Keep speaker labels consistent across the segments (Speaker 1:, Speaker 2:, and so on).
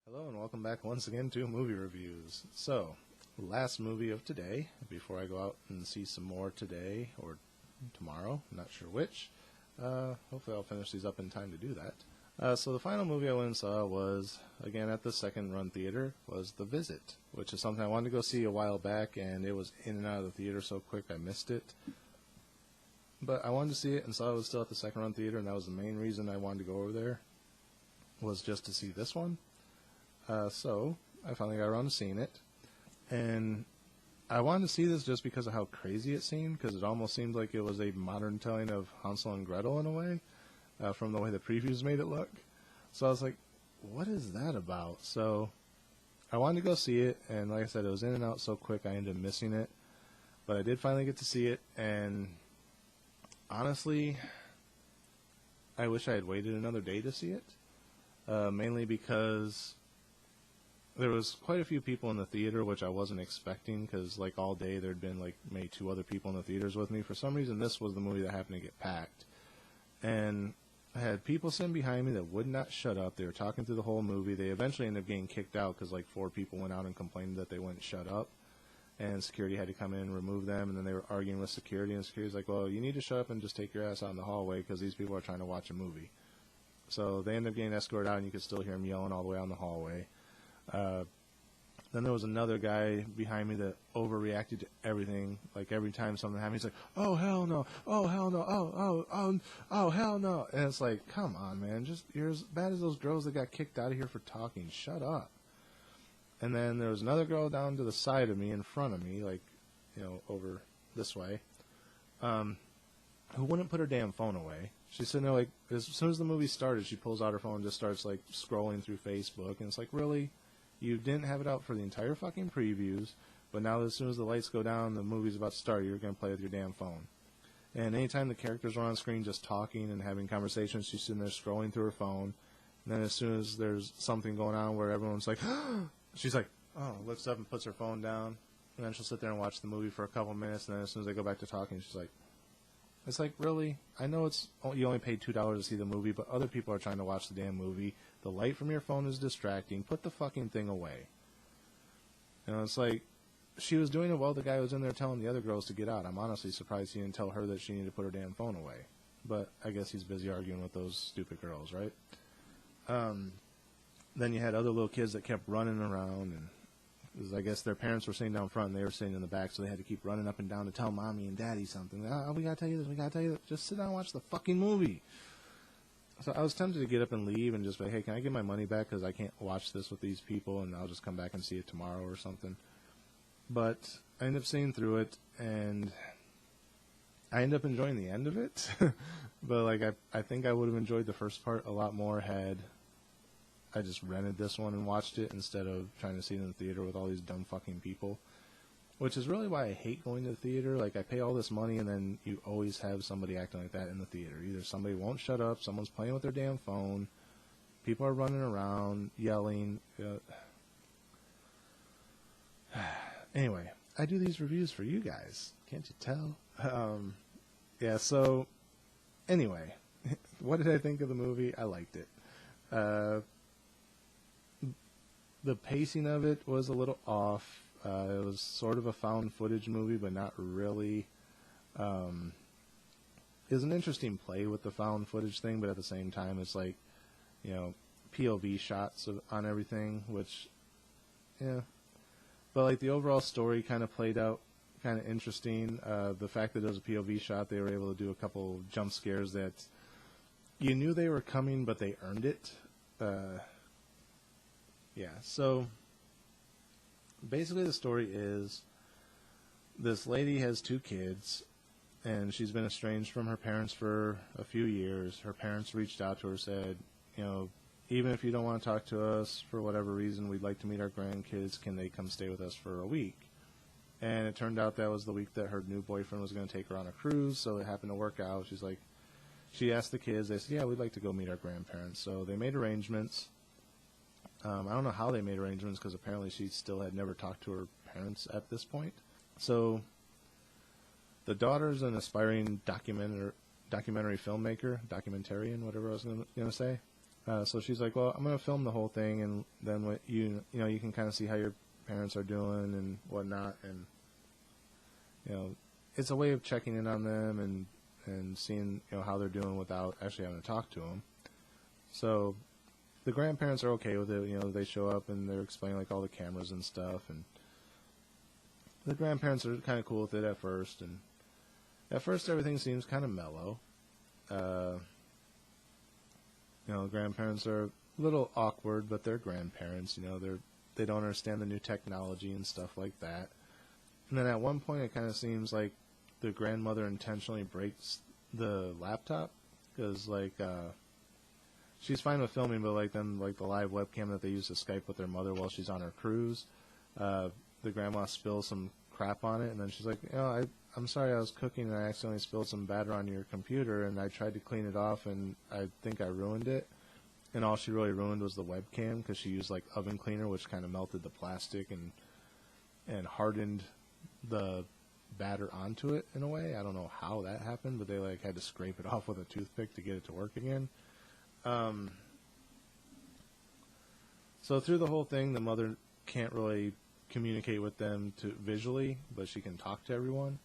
Speaker 1: Hello and welcome back once again to Movie Reviews. So, last movie of today, before I go out and see some more today or tomorrow, I'm not sure which. Hopefully I'll finish these up in time to do that. So the final movie I went and saw was, again at the second run theater, was The Visit, which is something I wanted to go see a while back, and it was in and out of the theater so quick I missed it. But I wanted to see it and saw it was still at the second run theater, and that was the main reason I wanted to go over there, was just to see this one. So I finally got around to seeing it, and I wanted to see this just because of how crazy it seemed, because it almost seemed like it was a modern telling of Hansel and Gretel in a way, from the way the previews made it look. So I was like, what is that about? So I wanted to go see it, and like I said, it was in and out so quick I ended up missing it, but I did finally get to see it, and honestly, I wish I had waited another day to see it, mainly because there was quite a few people in the theater, which I wasn't expecting, because like all day there'd been like maybe two other people in the theaters with me. For some reason, this was the movie that happened to get packed, and I had people sitting behind me that would not shut up. They were talking through the whole movie. They eventually ended up getting kicked out because like 4 people went out and complained that they wouldn't shut up, and security had to come in and remove them. And then they were arguing with security, and security's like, "Well, you need to shut up and just take your ass out in the hallway because these people are trying to watch a movie." So they ended up getting escorted out, and you could still hear them yelling all the way out in the hallway. Then there was another guy behind me that overreacted to everything. Like every time something happened, he's like, "Oh hell no! Oh hell no! Oh hell no!" And it's like, come on, man! Just you're as bad as those girls that got kicked out of here for talking. Shut up. And then there was another girl down to the side of me, in front of me, like, over this way, who wouldn't put her damn phone away. She's sitting there like, as soon as the movie started, she pulls out her phone and just starts like scrolling through Facebook, and it's like, really? You didn't have it out for the entire fucking previews, but now as soon as the lights go down, the movie's about to start, you're going to play with your damn phone. And anytime the characters are on screen just talking and having conversations, she's sitting there scrolling through her phone. And then as soon as there's something going on where everyone's like, she's like, oh, lifts up and puts her phone down. And then she'll sit there and watch the movie for a couple minutes, and then as soon as they go back to talking, she's like, it's like, really? I know you only paid $2 to see the movie, but other people are trying to watch the damn movie. The light from your phone is distracting. Put the fucking thing away. It's like, she was doing it while the guy was in there telling the other girls to get out. I'm honestly surprised he didn't tell her that she needed to put her damn phone away. But I guess he's busy arguing with those stupid girls, right? Then you had other little kids that kept running around, and I guess their parents were sitting down front and they were sitting in the back, so they had to keep running up and down to tell mommy and daddy something. Oh, we gotta tell you this, we gotta tell you that. Just sit down and watch the fucking movie. So I was tempted to get up and leave and just be like, hey, can I get my money back because I can't watch this with these people, and I'll just come back and see it tomorrow or something. But I ended up seeing through it, and I ended up enjoying the end of it. But like I think I would have enjoyed the first part a lot more had I just rented this one and watched it instead of trying to see it in the theater with all these dumb fucking people. Which is really why I hate going to the theater. Like, I pay all this money, and then you always have somebody acting like that in the theater. Either somebody won't shut up, someone's playing with their damn phone, people are running around, yelling. Anyway, I do these reviews for you guys. Can't you tell? Yeah, so, anyway, what did I think of the movie? I liked it. The pacing of it was a little off. It was sort of a found footage movie, but not really. It was an interesting play with the found footage thing, but at the same time, it's like, POV shots on everything, which, yeah. But like the overall story kind of played out kind of interesting. The fact that it was a POV shot, they were able to do a couple jump scares that you knew they were coming, but they earned it. Yeah, so basically the story is this lady has 2 kids, and she's been estranged from her parents for a few years. Her parents reached out to her, said, even if you don't want to talk to us for whatever reason, we'd like to meet our grandkids. Can they come stay with us for a week? And it turned out that was the week that her new boyfriend was going to take her on a cruise, so it happened to work out. She asked the kids, they said, yeah, we'd like to go meet our grandparents. So they made arrangements. I don't know how they made arrangements because apparently she still had never talked to her parents at this point. So the daughter's an aspiring documentary filmmaker, documentarian, whatever I was going to say. So she's like, well, I'm going to film the whole thing, and then what you can kind of see how your parents are doing and whatnot, and it's a way of checking in on them and seeing how they're doing without actually having to talk to them. So the grandparents are okay with it. They show up and they're explaining like all the cameras and stuff, and the grandparents are kind of cool with it at first. And at first everything seems kind of mellow. Grandparents are a little awkward, but they're grandparents. They don't understand the new technology and stuff like that. And then at one point it kind of seems like the grandmother intentionally breaks the laptop because she's fine with filming, but then the live webcam that they use to Skype with their mother while she's on her cruise, the grandma spills some crap on it, and then she's like, I'm sorry, I was cooking and I accidentally spilled some batter on your computer, and I tried to clean it off, and I think I ruined it. And all she really ruined was the webcam because she used oven cleaner, which kind of melted the plastic and hardened the batter onto it in a way. I don't know how that happened, but they had to scrape it off with a toothpick to get it to work again. So through the whole thing, the mother can't really communicate with them visually, but she can talk to everyone.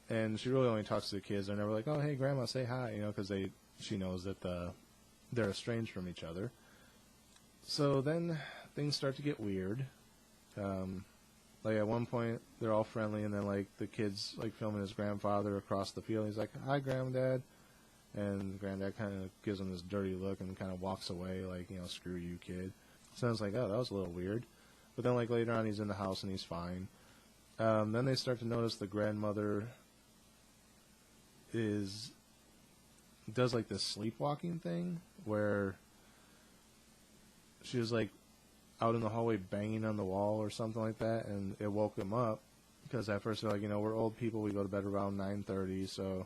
Speaker 1: And she really only talks to the kids. They're never like, oh, hey, Grandma, say hi, because she knows that they're estranged from each other. So then things start to get weird. At one point, they're all friendly, and then the kid's filming his grandfather across the field. He's like, hi, Granddad. And Granddad kind of gives him this dirty look and kind of walks away screw you, kid. So I was like, oh, that was a little weird. But then later on, he's in the house and he's fine. Then they start to notice the grandmother does this sleepwalking thing where she was out in the hallway banging on the wall or something like that, and it woke them up because at first they're like, we're old people, we go to bed around 9:30, so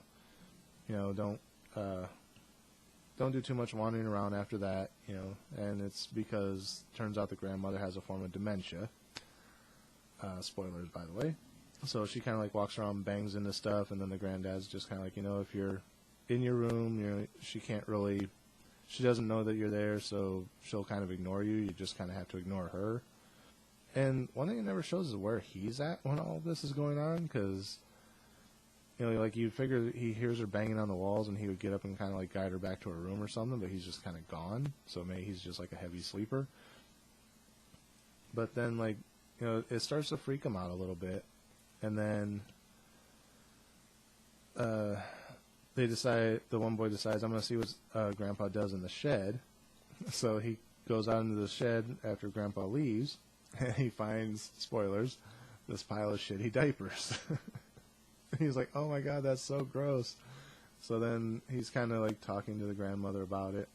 Speaker 1: don't do too much wandering around after that, and it's because turns out the grandmother has a form of dementia. Spoilers, by the way. So she kind of walks around, bangs into stuff, and then the granddad's just kind of if you're in your room, she doesn't know that you're there, so she'll kind of ignore you. You just kind of have to ignore her. And one thing it never shows is where he's at when all of this is going on, because you'd figure he hears her banging on the walls and he would get up and kind of guide her back to her room or something, but he's just kind of gone. So maybe he's just a heavy sleeper. But then it starts to freak him out a little bit. And then the one boy decides, I'm going to see what Grandpa does in the shed. So he goes out into the shed after Grandpa leaves, and he finds, spoilers, this pile of shitty diapers. He's like, oh my God, that's so gross. So then he's kind of talking to the grandmother about it.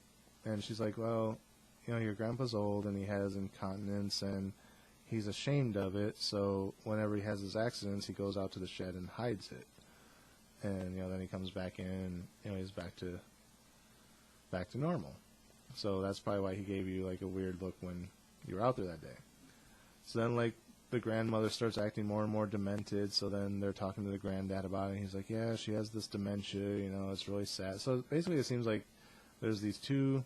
Speaker 1: And she's like, well, your grandpa's old and he has incontinence and he's ashamed of it. So whenever he has his accidents, he goes out to the shed and hides it. And, then he comes back in and, he's back to normal. So that's probably why he gave you a weird look when you were out there that day. So then the grandmother starts acting more and more demented, so then they're talking to the granddad about it, and he's like, yeah, she has this dementia, it's really sad. So basically it seems like there's these two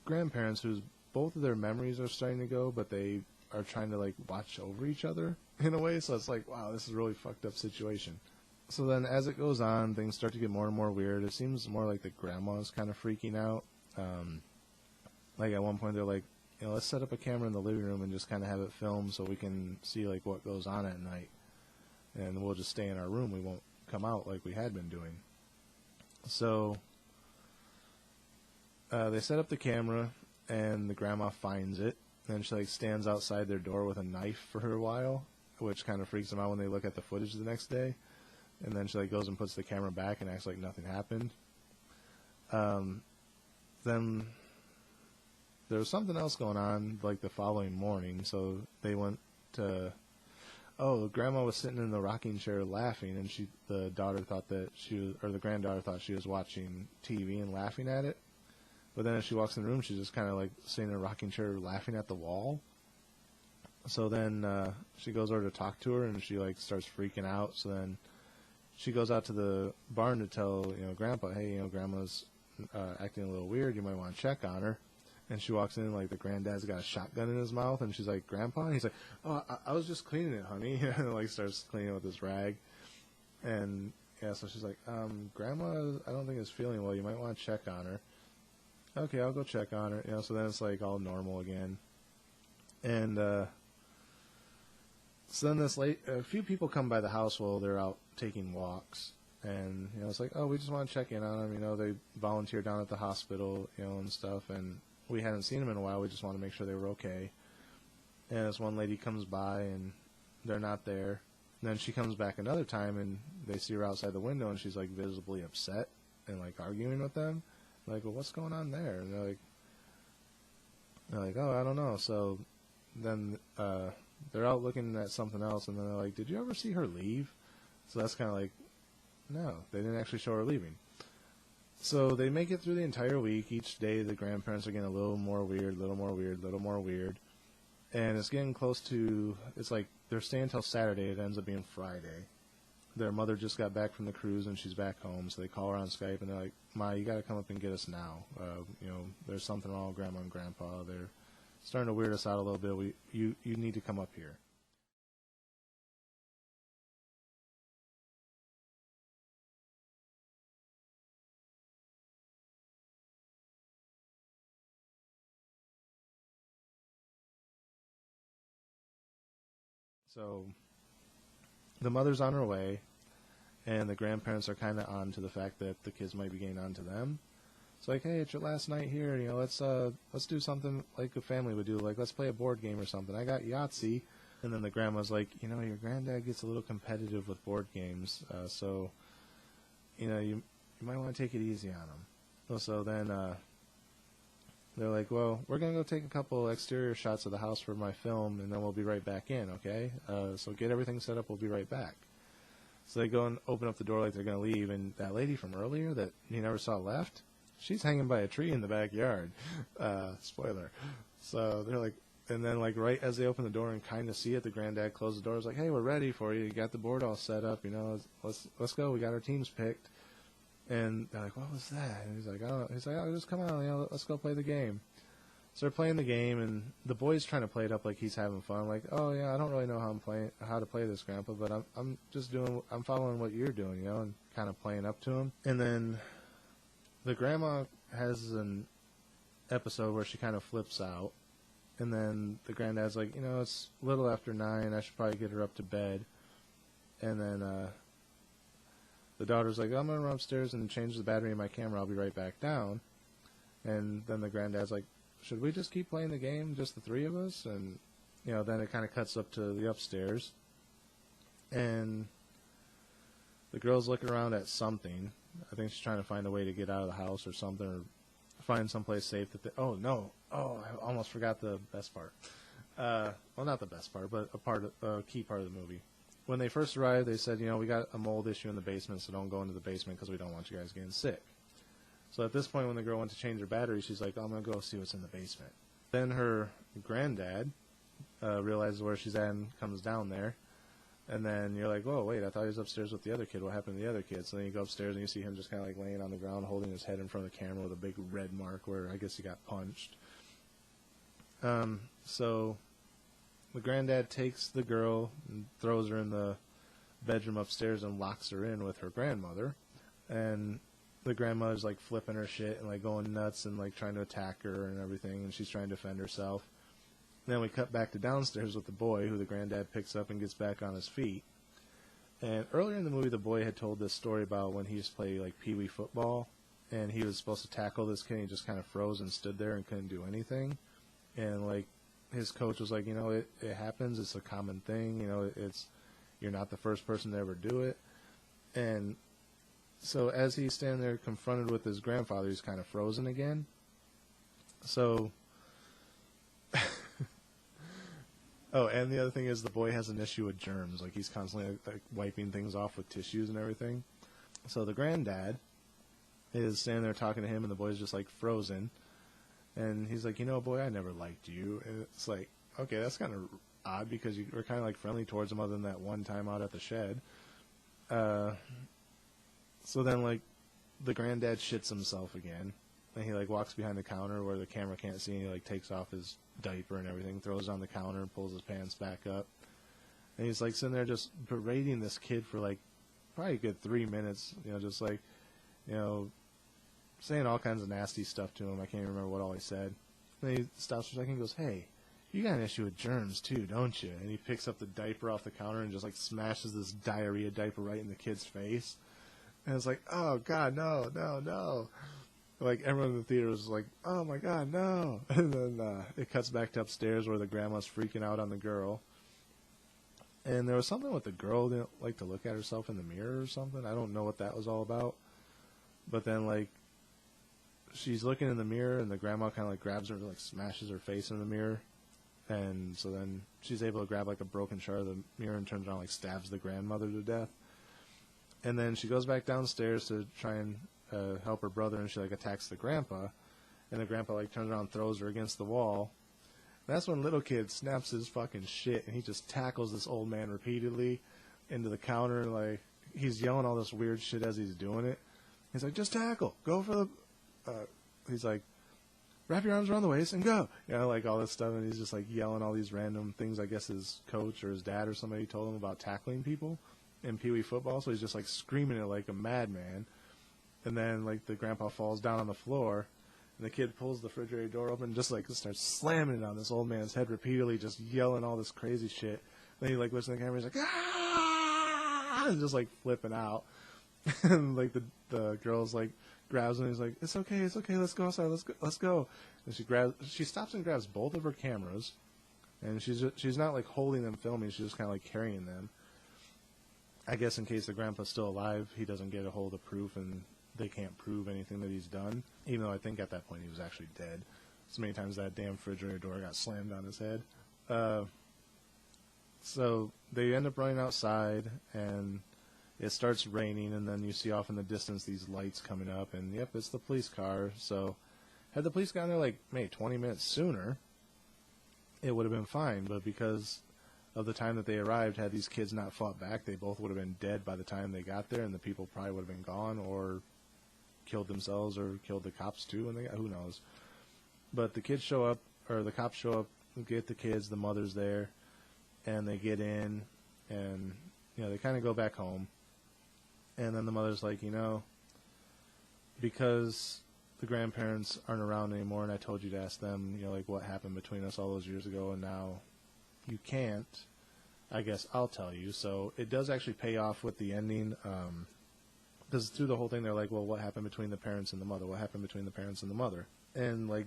Speaker 1: grandparents whose both of their memories are starting to go, but they are trying to watch over each other in a way, so it's wow, this is a really fucked up situation. So then as it goes on, things start to get more and more weird. It seems more like the grandma's kind of freaking out. At one point they're like, let's set up a camera in the living room and just kind of have it filmed so we can see what goes on at night. And we'll just stay in our room. We won't come out like we had been doing. So they set up the camera, and the grandma finds it. And she stands outside their door with a knife for a while, which kind of freaks them out when they look at the footage the next day. And then she goes and puts the camera back and acts like nothing happened. Then there was something else going on the following morning, so they went to, Grandma was sitting in the rocking chair laughing, and the granddaughter thought she was watching TV and laughing at it. But then as she walks in the room, she's just kind of sitting in a rocking chair laughing at the wall. So then she goes over to talk to her, and she starts freaking out. So then she goes out to the barn to tell Grandpa, hey, Grandma's acting a little weird. You might want to check on her. And she walks in, like, the granddad's got a shotgun in his mouth, and she's like, Grandpa? And he's like, oh, I was just cleaning it, honey. And, like, starts cleaning it with this rag. And, yeah, so she's like, Grandma, I don't think is feeling well. You might want to check on her. Okay, I'll go check on her. You know, so then it's, like, all normal again. And, so then a few people come by the house while they're out taking walks. And, you know, it's like, oh, we just want to check in on them. You know, they volunteer down at the hospital, you know, and stuff. And we hadn't seen them in a while. We just want to make sure they were okay. And this one lady comes by, and they're not there. And then she comes back another time, and they see her outside the window, and she's, like, visibly upset and, like, arguing with them. I'm like, well, what's going on there? And they're like, oh, I don't know. So then they're out looking at something else, and then they're like, did you ever see her leave? So that's kind of like, no, they didn't actually show her leaving. So they make it through the entire week. Each day the grandparents are getting a little more weird, little more weird, little more weird. And it's getting close to, it's like they're staying until Saturday. It ends up being Friday. Their mother just got back from the cruise, and she's back home. So they call her on Skype, and they're like, Ma, you got to come up and get us now. You know, there's something wrong with Grandma and Grandpa. They're starting to weird us out a little bit. You need to come up here. So the mother's on her way, and the grandparents are kind of on to the fact that the kids might be getting on to them. It's like, hey, it's your last night here. You know, let's do something like a family would do. Like, let's play a board game or something. I got Yahtzee. And then the grandma's like, you know, your granddad gets a little competitive with board games, so, you know, you might want to take it easy on him. Well, so then they're like, well, we're going to go take a couple exterior shots of the house for my film, and then we'll be right back in, okay? So get everything set up. We'll be right back. So they go and open up the door like they're going to leave, and that lady from earlier that you never saw left, she's hanging by a tree in the backyard. Spoiler. So they're like, and then like right as they open the door and kind of see it, the granddad closed the door. It's like, hey, we're ready for you. You got the board all set up. You know, let's go. We got our teams picked. And they're like, what was that? And he's like, I don't know. He's like, oh, just come on, you know, let's go play the game. So they're playing the game, and the boy's trying to play it up like he's having fun. Like, oh yeah, I don't really know how to play this, Grandpa, but I'm following what you're doing, you know, and kind of playing up to him. And then the grandma has an episode where she kind of flips out, and then the granddad's like, you know, it's a little after 9. I should probably get her up to bed. And then the daughter's like, I'm going to run upstairs and change the battery in my camera. I'll be right back down. And then the granddad's like, should we just keep playing the game, just the three of us? And, you know, then it kind of cuts up to the upstairs. And the girl's looking around at something. I think she's trying to find a way to get out of the house or something, or find someplace safe. Oh, no. Oh, I almost forgot the best part. Well, not the best part, but a key part of the movie. When they first arrived, they said, you know, we got a mold issue in the basement, so don't go into the basement because we don't want you guys getting sick. So at this point, when the girl went to change her battery, she's like, oh, I'm going to go see what's in the basement. Then her granddad realizes where she's at and comes down there. And then you're like, whoa, wait, I thought he was upstairs with the other kid. What happened to the other kid? So then you go upstairs and you see him just kind of like laying on the ground, holding his head in front of the camera with a big red mark where I guess he got punched. So the granddad takes the girl and throws her in the bedroom upstairs and locks her in with her grandmother. And the grandmother's like flipping her shit and like going nuts and like trying to attack her and everything, and she's trying to defend herself. Then we cut back to downstairs with the boy, who the granddad picks up and gets back on his feet. And earlier in the movie, the boy had told this story about when he used to play like pee-wee football, and he was supposed to tackle this kid, and he just kind of froze and stood there and couldn't do anything. And like his coach was like, you know, it happens. It's a common thing. You know, you're not the first person to ever do it. And so as he's standing there confronted with his grandfather, he's kind of frozen again. So, oh, and the other thing is the boy has an issue with germs. Like he's constantly like wiping things off with tissues and everything. So the granddad is standing there talking to him, and the boy's just like frozen. And he's like, you know, boy, I never liked you. And it's like, okay, that's kind of odd because you were kind of like friendly towards him other than that one time out at the shed. So then, like, the granddad shits himself again, and he like walks behind the counter where the camera can't see, and he like takes off his diaper and everything, throws it on the counter, and pulls his pants back up, and he's like sitting there just berating this kid for like probably a good 3 minutes, just like, saying all kinds of nasty stuff to him. I can't even remember what all he said. And he stops for a second and goes, "Hey, you got an issue with germs too, don't you?" And he picks up the diaper off the counter and just like smashes this diarrhea diaper right in the kid's face. And it's like, oh God, no, no, no. Like everyone in the theater was like, oh my God, no. And then it cuts back to upstairs where the grandma's freaking out on the girl. And there was something with the girl didn't like to look at herself in the mirror or something. I don't know what that was all about. But then like she's looking in the mirror and the grandma kind of like grabs her, like smashes her face in the mirror. And so then she's able to grab like a broken shard of the mirror and turns around, like stabs the grandmother to death. And then she goes back downstairs to try and help her brother, and she like attacks the grandpa. And the grandpa like turns around and throws her against the wall. And that's when little kid snaps his fucking shit, and he just tackles this old man repeatedly into the counter. Like he's yelling all this weird shit as he's doing it. He's like, just tackle, go for the. He's like, wrap your arms around the waist and go. Like all this stuff. And he's just like yelling all these random things. I guess his coach or his dad or somebody told him about tackling people in Pee Wee football. So he's just like screaming it like a madman. And then like the grandpa falls down on the floor. And the kid pulls the refrigerator door open and just like starts slamming it on this old man's head repeatedly, just yelling all this crazy shit. Then he like looks at the camera. He's like, ah! And just like flipping out. And like the girl's like grabs him and he's like, it's okay, let's go outside, let's go. And she stops and grabs both of her cameras, and she's not like holding them filming, she's just kind of like carrying them. I guess in case the grandpa's still alive, he doesn't get a hold of proof and they can't prove anything that he's done. Even though I think at that point he was actually dead. So many times that damn refrigerator door got slammed on his head. So they end up running outside and it starts raining, and then you see off in the distance these lights coming up, and yep, it's the police car. So had the police gotten there like maybe 20 minutes sooner, it would have been fine. But because of the time that they arrived, had these kids not fought back, they both would have been dead by the time they got there, and the people probably would have been gone or killed themselves or killed the cops too when they got, who knows. But the kids show up, or the cops show up, get the kids, the mother's there, and they get in, and they kind of go back home. And then the mother's like, because the grandparents aren't around anymore, and I told you to ask them, like what happened between us all those years ago, and now you can't, I guess I'll tell you. So it does actually pay off with the ending, because through the whole thing they're like, well, what happened between the parents and the mother? What happened between the parents and the mother? And like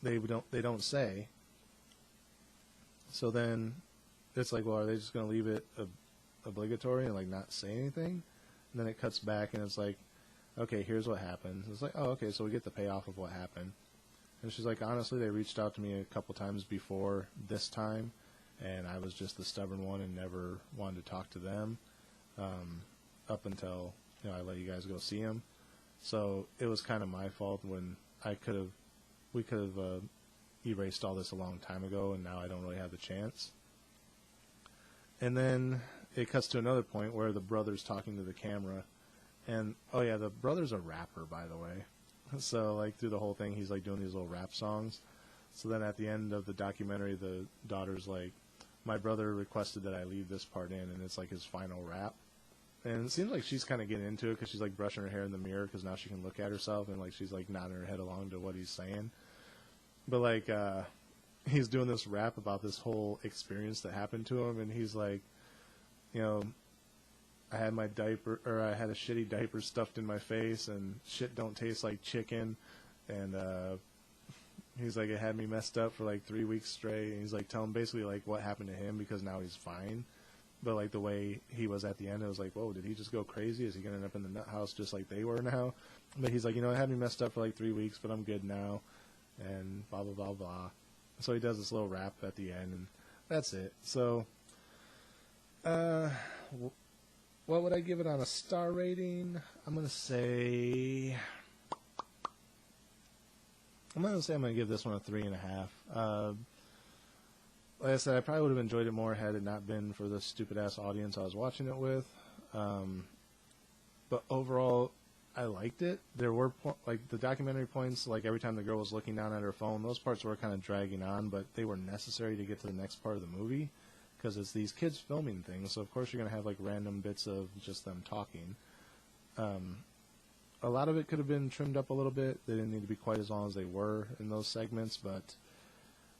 Speaker 1: they don't say. So then it's like, well, are they just going to leave it obligatory and like not say anything? And then it cuts back, and it's like, okay, here's what happened. It's like, oh, okay, so we get the payoff of what happened. And she's like, honestly, they reached out to me a couple times before this time, and I was just the stubborn one and never wanted to talk to them up until I let you guys go see them. So it was kind of my fault when we could have erased all this a long time ago, and now I don't really have the chance. And then it cuts to another point where the brother's talking to the camera, and oh yeah, the brother's a rapper, by the way. So like through the whole thing, he's like doing these little rap songs. So then at the end of the documentary, the daughter's like, my brother requested that I leave this part in, and it's like his final rap. And it seems like she's kind of getting into it because she's like brushing her hair in the mirror because now she can look at herself, and like she's like nodding her head along to what he's saying. But like he's doing this rap about this whole experience that happened to him, and he's like, I had my diaper, or I had a shitty diaper stuffed in my face, and shit don't taste like chicken, and he's like, it had me messed up for like 3 weeks straight, and he's like telling basically like what happened to him because now he's fine, but like the way he was at the end, it was like, whoa, did he just go crazy? Is he gonna end up in the nut house just like they were now? But he's like, it had me messed up for like 3 weeks, but I'm good now, and blah blah blah blah. So he does this little rap at the end, and that's it. So what would I give it on a star rating? I'm gonna say I'm gonna give this one a 3.5. Like I said, I probably would have enjoyed it more had it not been for the stupid ass audience I was watching it with. But overall, I liked it. There were like the documentary points, like every time the girl was looking down at her phone, those parts were kind of dragging on, but they were necessary to get to the next part of the movie because it's these kids filming things. So of course you're gonna have like random bits of just them talking. A lot of it could have been trimmed up a little bit. They didn't need to be quite as long as they were in those segments, but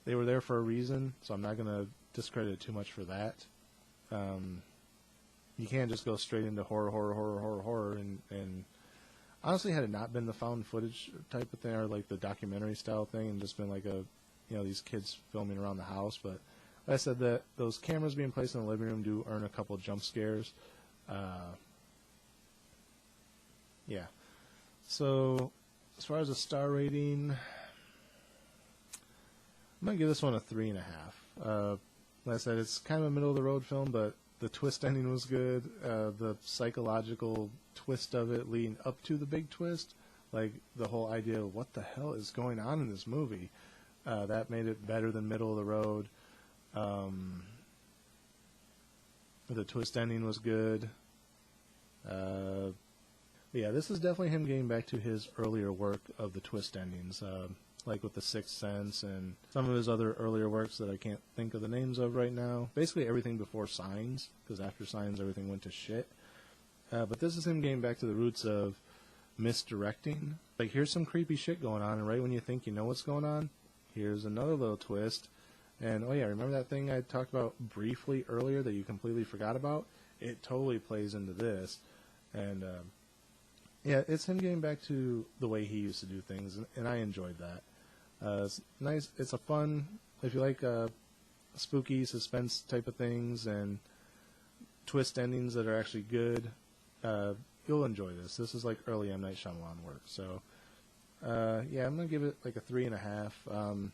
Speaker 1: they were there for a reason. So I'm not gonna discredit it too much for that. You can't just go straight into horror, and honestly, had it not been the found footage type of thing or like the documentary style thing, and just been like these kids filming around the house, but like I said, that those cameras being placed in the living room do earn a couple of jump scares. Yeah. So as far as a star rating, I'm gonna give this one a 3.5. Like I said, it's kind of a middle of the road film, but the twist ending was good. The psychological twist of it leading up to the big twist, like the whole idea of what the hell is going on in this movie, that made it better than middle of the road. The twist ending was good. Yeah, this is definitely him getting back to his earlier work of the twist endings, like with The Sixth Sense and some of his other earlier works that I can't think of the names of right now. Basically everything before Signs, because after Signs everything went to shit. But this is him getting back to the roots of misdirecting. Like, here's some creepy shit going on, and right when you think you know what's going on, here's another little twist. And, oh yeah, remember that thing I talked about briefly earlier that you completely forgot about? It totally plays into this. And, yeah, it's him getting back to the way he used to do things, and I enjoyed that. It's nice. It's a fun, if you like spooky suspense type of things and twist endings that are actually good, you'll enjoy this. This is like early M. Night Shyamalan work. So, yeah, I'm going to give it like a 3.5.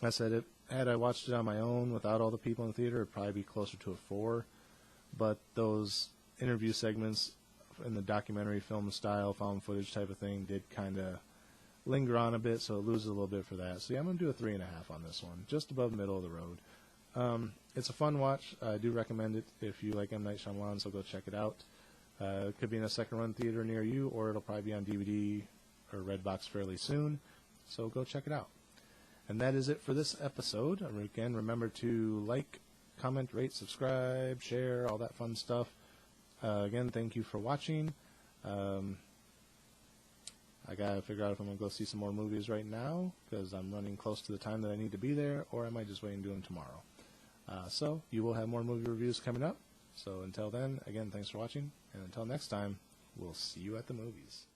Speaker 1: I said, had I watched it on my own without all the people in the theater, it'd probably be closer to a 4. But those interview segments in the documentary film style, found footage type of thing, did kind of linger on a bit, so it loses a little bit for that. So yeah, I'm going to do a 3.5 on this one, just above middle of the road. It's a fun watch. I do recommend it if you like M. Night Shyamalan, so go check it out. It could be in a second-run theater near you, or it'll probably be on DVD or Redbox fairly soon, so go check it out. And that is it for this episode. Again, remember to like, comment, rate, subscribe, share, all that fun stuff. Again, thank you for watching. I gotta figure out if I'm gonna go see some more movies right now, because I'm running close to the time that I need to be there, or I might just wait and do them tomorrow. So you will have more movie reviews coming up. So until then, again, thanks for watching, and until next time, we'll see you at the movies.